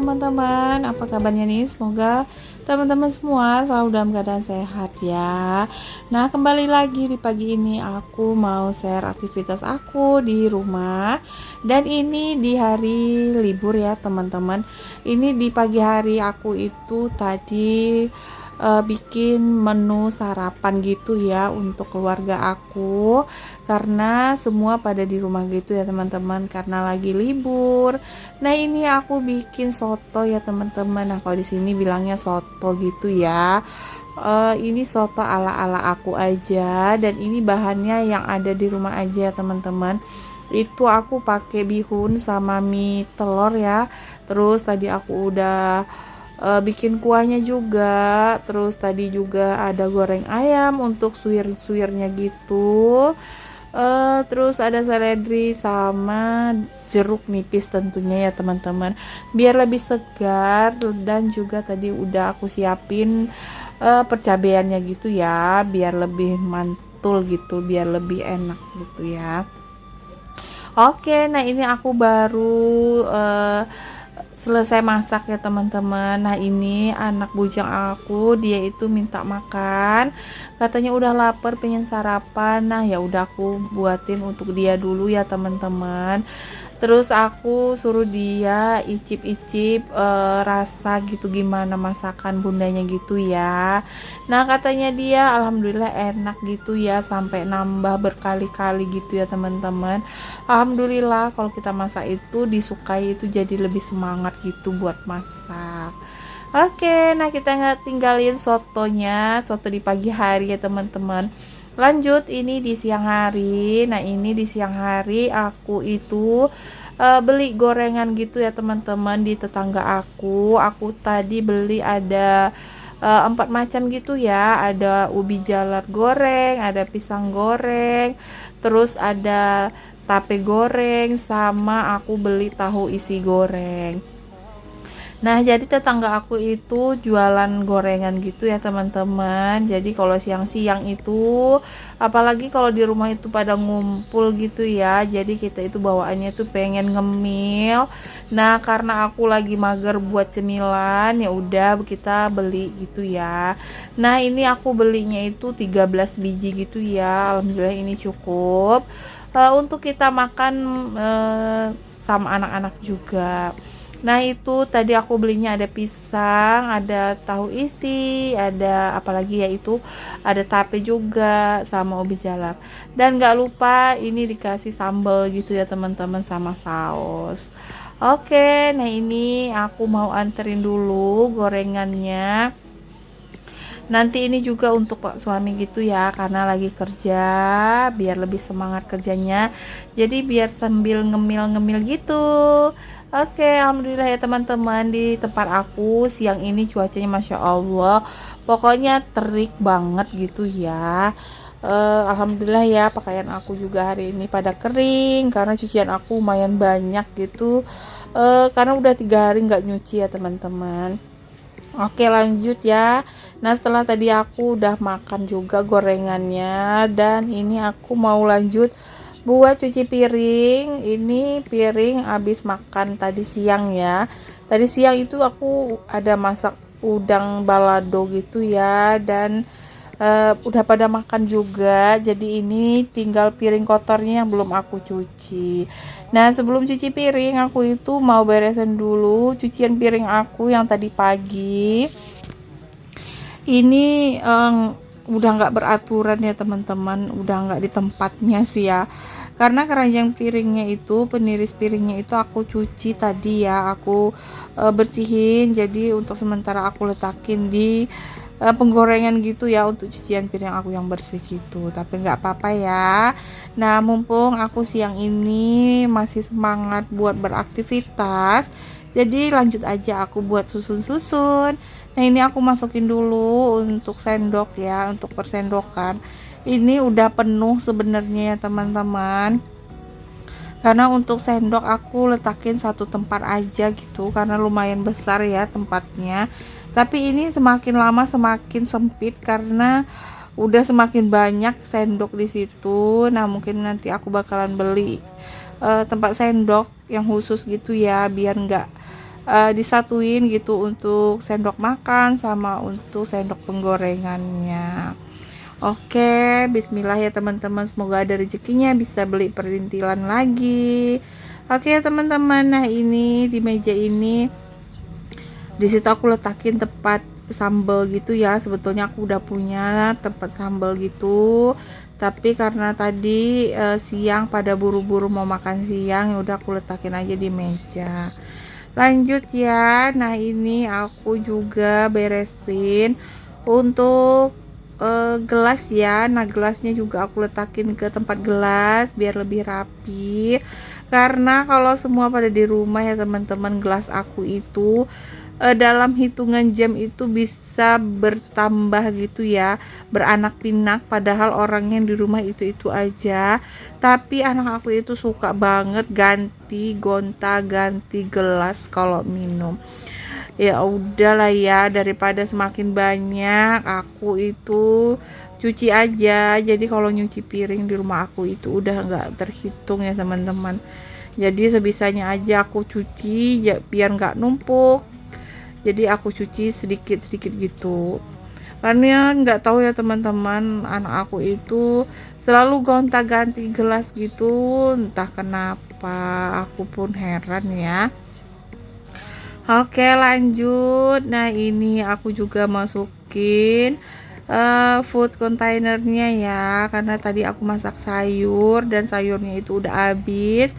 teman-teman, apa kabarnya nih? Semoga teman-teman semua selalu dalam keadaan sehat ya. Nah, kembali lagi di pagi ini aku mau share aktivitas aku di rumah. Dan ini di hari libur ya teman-teman. Ini di pagi hari aku itu tadi bikin menu sarapan gitu ya untuk keluarga aku, karena semua pada di rumah gitu ya teman-teman, karena lagi libur. Nah, ini aku bikin soto ya teman-teman. Nah, kalau di sini bilangnya soto gitu ya. Ini soto ala-ala aku aja, dan ini bahannya yang ada di rumah aja ya teman-teman. Itu aku pakai bihun sama mie telur ya. Terus tadi aku udah bikin kuahnya juga. Terus tadi juga ada goreng ayam untuk suwir-suwirnya gitu. Terus ada seledri sama jeruk nipis tentunya ya teman-teman, biar lebih segar. Dan juga tadi udah aku siapin percabeannya gitu ya, biar lebih mantul gitu, biar lebih enak gitu ya. Oke, nah ini aku baru selesai masak ya teman-teman. Nah, ini anak bujang aku, dia itu minta makan. Katanya udah lapar, pengen sarapan. Nah, ya udah aku buatin untuk dia dulu ya teman-teman. Terus aku suruh dia icip-icip rasa gitu gimana masakan bundanya gitu ya. Nah, katanya dia alhamdulillah enak gitu ya, sampai nambah berkali-kali gitu ya teman-teman. Alhamdulillah kalau kita masak itu disukai, itu jadi lebih semangat gitu buat masak. Oke, nah kita nggak tinggalin sotonya, soto di pagi hari ya teman-teman. Lanjut ini di siang hari. Nah, ini di siang hari aku itu beli gorengan gitu ya teman-teman di tetangga aku. Aku tadi beli ada 4 macam gitu ya. Ada ubi jalar goreng, ada pisang goreng, terus ada tape goreng, sama aku beli tahu isi goreng. Nah, jadi tetangga aku itu jualan gorengan gitu ya teman-teman. Jadi kalau siang-siang itu, apalagi kalau di rumah itu pada ngumpul gitu ya, jadi kita itu bawaannya tuh pengen ngemil. Nah, karena aku lagi mager buat cemilan, ya udah kita beli gitu ya. Nah, ini aku belinya itu 13 biji gitu ya. Alhamdulillah ini cukup untuk kita makan sama anak-anak juga. Nah, itu tadi aku belinya ada pisang, ada tahu isi, ada apalagi ya itu, ada tape juga sama ubi jalar. Dan gak lupa ini dikasih sambal gitu ya teman-teman, sama saus. Oke, nah ini aku mau anterin dulu gorengannya. Nanti ini juga untuk Pak suami gitu ya, karena lagi kerja, biar lebih semangat kerjanya. Jadi biar sambil ngemil-ngemil gitu. Oke, alhamdulillah ya teman-teman, di tempat aku siang ini cuacanya masya Allah, pokoknya terik banget gitu ya. Alhamdulillah ya, pakaian aku juga hari ini pada kering karena cucian aku lumayan banyak gitu. Karena udah 3 hari nggak nyuci ya teman-teman. Oke, lanjut ya. Nah, setelah tadi aku udah makan juga gorengannya, dan ini aku mau lanjut buat cuci piring. Ini piring habis makan tadi siang ya. Tadi siang itu aku ada masak udang balado gitu ya, dan udah pada makan juga. Jadi ini tinggal piring kotornya yang belum aku cuci. Nah, sebelum cuci piring aku itu mau beresin dulu cucian piring aku yang tadi pagi. Ini udah nggak beraturan ya teman-teman, udah nggak di tempatnya sih ya, karena keranjang piringnya itu, peniris piringnya itu aku cuci tadi ya, aku bersihin. Jadi untuk sementara aku letakin di penggorengan gitu ya, untuk cucian piring aku yang bersih gitu, tapi nggak apa-apa ya. Nah, mumpung aku siang ini masih semangat buat beraktivitas, jadi lanjut aja aku buat susun-susun. Nah, ini aku masukin dulu untuk sendok ya, untuk persendokan. Ini udah penuh sebenarnya ya teman-teman. Karena untuk sendok aku letakin satu tempat aja gitu, karena lumayan besar ya tempatnya. Tapi ini semakin lama semakin sempit karena udah semakin banyak sendok di situ. Nah, mungkin nanti aku bakalan beli tempat sendok yang khusus gitu ya, biar nggak disatuin gitu untuk sendok makan sama untuk sendok penggorengannya. Oke, bismillah ya teman-teman, semoga ada rezekinya bisa beli perintilan lagi. Oke ya teman-teman, nah ini di meja ini di situ aku letakin tempat sambal gitu ya. Sebetulnya aku udah punya tempat sambal gitu, tapi karena tadi siang pada buru-buru mau makan siang, ya udah aku letakin aja di meja. Lanjut ya, nah ini aku juga beresin untuk gelas ya. Nah gelasnya juga aku letakin ke tempat gelas biar lebih rapi, karena kalau semua pada di rumah ya teman-teman, gelas aku itu dalam hitungan jam itu bisa bertambah gitu ya, beranak pinak, padahal orang yang di rumah itu aja, tapi anak aku itu suka banget ganti gonta ganti gelas kalau minum. Ya udahlah ya, daripada semakin banyak aku itu cuci aja. Jadi kalau nyuci piring di rumah aku itu udah nggak terhitung ya teman-teman, jadi sebisanya aja aku cuci ya, biar nggak numpuk. Jadi aku cuci sedikit-sedikit gitu, karena nggak tahu ya teman-teman, anak aku itu selalu gonta-ganti gelas gitu, entah kenapa, aku pun heran ya. Oke lanjut, nah ini aku juga masukin food containernya ya, karena tadi aku masak sayur dan sayurnya itu udah habis,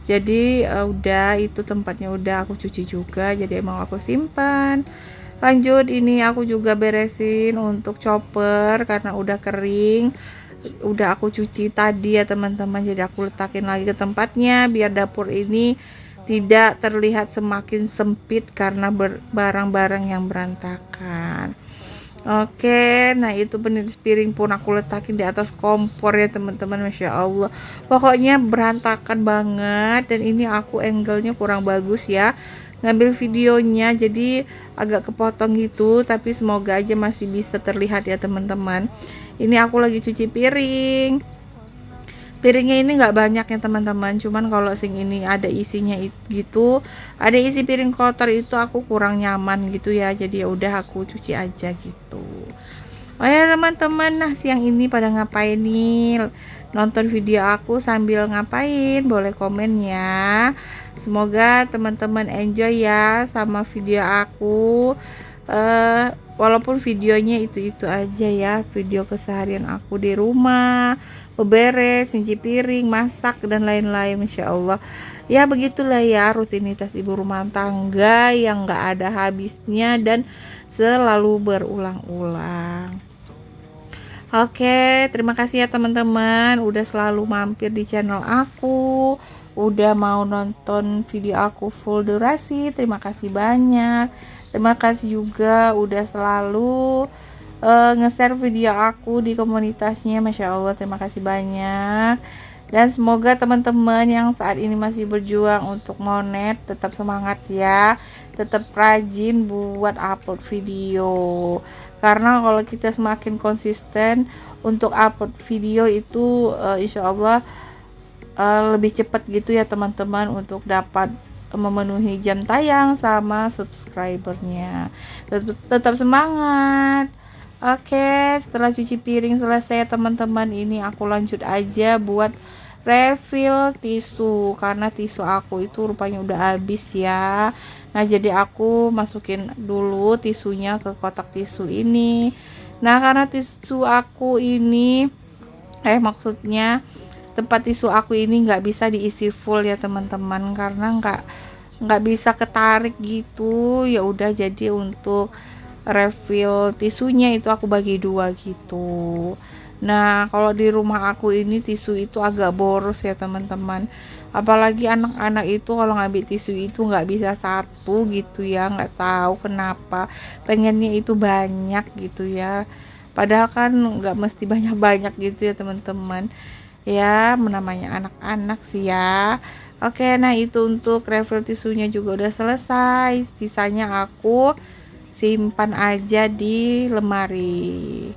jadi udah itu tempatnya udah aku cuci juga, jadi emang aku simpan. Lanjut, ini aku juga beresin untuk chopper karena udah kering, udah aku cuci tadi ya teman-teman, jadi aku letakin lagi ke tempatnya biar dapur ini tidak terlihat semakin sempit karena barang-barang yang berantakan. Oke, nah itu peniris piring pun aku letakin di atas kompor ya teman-teman, masya Allah, pokoknya berantakan banget. Dan ini aku angle-nya kurang bagus ya ngambil videonya, jadi agak kepotong gitu, tapi semoga aja masih bisa terlihat ya teman-teman. Ini aku lagi cuci piring. Piringnya ini nggak banyak ya teman-teman, cuman kalau sing ini ada isinya gitu, ada isi piring kotor itu aku kurang nyaman gitu ya, jadi ya udah aku cuci aja gitu. Oh ya teman-teman, nah siang ini pada ngapain nih? Nonton video aku sambil ngapain? Boleh komen ya. Semoga teman-teman enjoy ya sama video aku. Walaupun videonya itu aja ya, video keseharian aku di rumah, beberes, cuci piring, masak dan lain-lain, masya Allah. Ya begitulah ya rutinitas ibu rumah tangga yang gak ada habisnya dan selalu berulang-ulang. Oke, terima kasih ya teman-teman udah selalu mampir di channel aku, udah mau nonton video aku full durasi. Terima kasih banyak. Terima kasih juga udah selalu nge-share video aku di komunitasnya, masya Allah, terima kasih banyak. Dan semoga teman-teman yang saat ini masih berjuang untuk monet tetap semangat ya, tetap rajin buat upload video, karena kalau kita semakin konsisten untuk upload video itu insya Allah lebih cepat gitu ya teman-teman, untuk dapat memenuhi jam tayang sama subscribernya. Tetap semangat. Oke, setelah cuci piring selesai teman-teman, ini aku lanjut aja buat refill tisu, karena tisu aku itu rupanya udah habis ya. Nah jadi aku masukin dulu tisunya ke kotak tisu ini. Nah karena tisu aku ini maksudnya tempat tisu aku ini nggak bisa diisi full ya teman-teman, karena nggak bisa ketarik gitu. Ya udah, jadi untuk refill tisunya itu aku bagi dua gitu. Nah kalau di rumah aku ini tisu itu agak boros ya teman-teman, apalagi anak-anak itu kalau ngambil tisu itu nggak bisa satu gitu ya, nggak tahu kenapa pengennya itu banyak gitu ya, padahal kan nggak mesti banyak-banyak gitu ya teman-teman ya, namanya anak-anak sih ya. Oke, nah itu untuk refill tisunya juga udah selesai, sisanya aku simpan aja di lemari.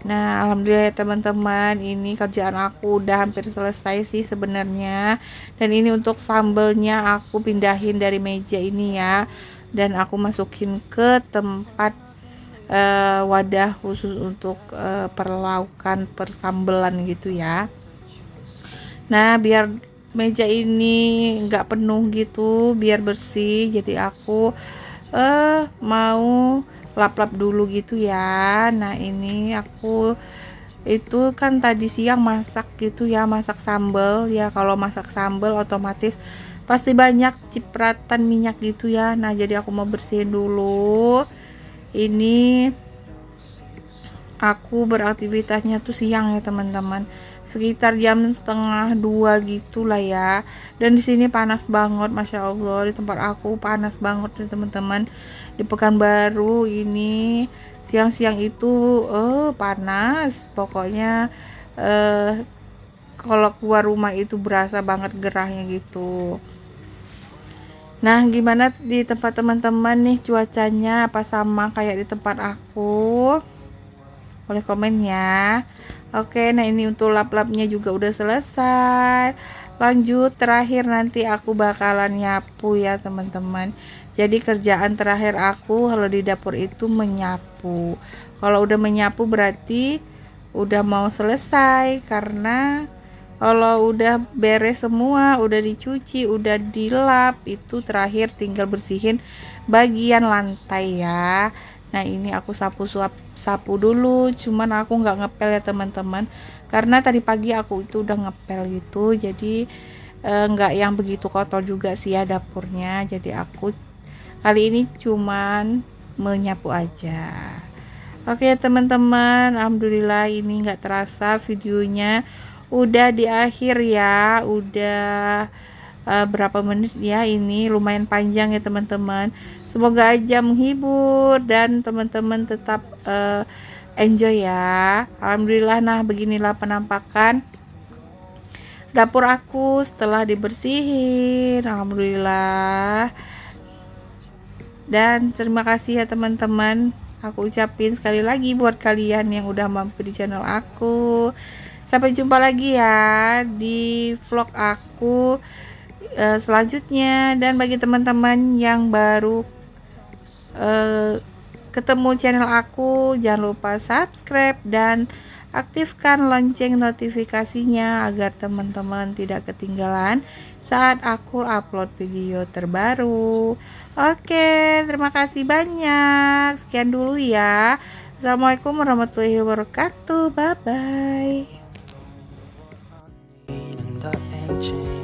Nah, alhamdulillah ya teman-teman, ini kerjaan aku udah hampir selesai sih sebenarnya. Dan ini untuk sambelnya aku pindahin dari meja ini ya, dan aku masukin ke tempat wadah khusus untuk perlaukan persambelan gitu ya. Nah, biar meja ini nggak penuh gitu, biar bersih, jadi aku mau lap-lap dulu gitu ya. Nah, ini aku itu kan tadi siang masak gitu ya, masak sambal ya. Kalau masak sambal otomatis pasti banyak cipratan minyak gitu ya. Nah, jadi aku mau bersihin dulu. Ini aku beraktivitasnya tuh siang ya teman-teman, sekitar jam setengah 2 gitulah ya. Dan di sini panas banget, masya Allah, di tempat aku panas banget nih teman-teman. Di Pekanbaru ini siang-siang itu panas pokoknya. Kalau keluar rumah itu berasa banget gerahnya gitu. Nah, gimana di tempat teman-teman nih cuacanya, apa sama kayak di tempat aku? Boleh komen ya. Oke, nah ini untuk lap-lapnya juga udah selesai. Lanjut, terakhir nanti aku bakalan nyapu ya teman-teman. Jadi kerjaan terakhir aku kalau di dapur itu menyapu. Kalau udah menyapu berarti udah mau selesai, karena kalau udah beres semua, udah dicuci, udah dilap, itu terakhir tinggal bersihin bagian lantai ya. Nah, ini aku sapu dulu, cuman aku nggak ngepel ya teman-teman, karena tadi pagi aku itu udah ngepel gitu, jadi nggak yang begitu kotor juga sih ya dapurnya. Jadi aku kali ini cuman menyapu aja. Oke teman-teman, alhamdulillah ini nggak terasa videonya udah di akhir ya. Udah berapa menit ya, ini lumayan panjang ya teman-teman. Semoga aja menghibur dan teman-teman tetap enjoy ya. Alhamdulillah. Nah, beginilah penampakan dapur aku setelah dibersihin, alhamdulillah. Dan terima kasih ya teman-teman, aku ucapin sekali lagi buat kalian yang udah mampir di channel aku. Sampai jumpa lagi ya di vlog aku selanjutnya. Dan bagi teman-teman yang baru ketemu channel aku, jangan lupa subscribe dan aktifkan lonceng notifikasinya agar teman-teman tidak ketinggalan saat aku upload video terbaru. Oke, terima kasih banyak. Sekian dulu ya. Assalamualaikum warahmatullahi wabarakatuh. Bye bye.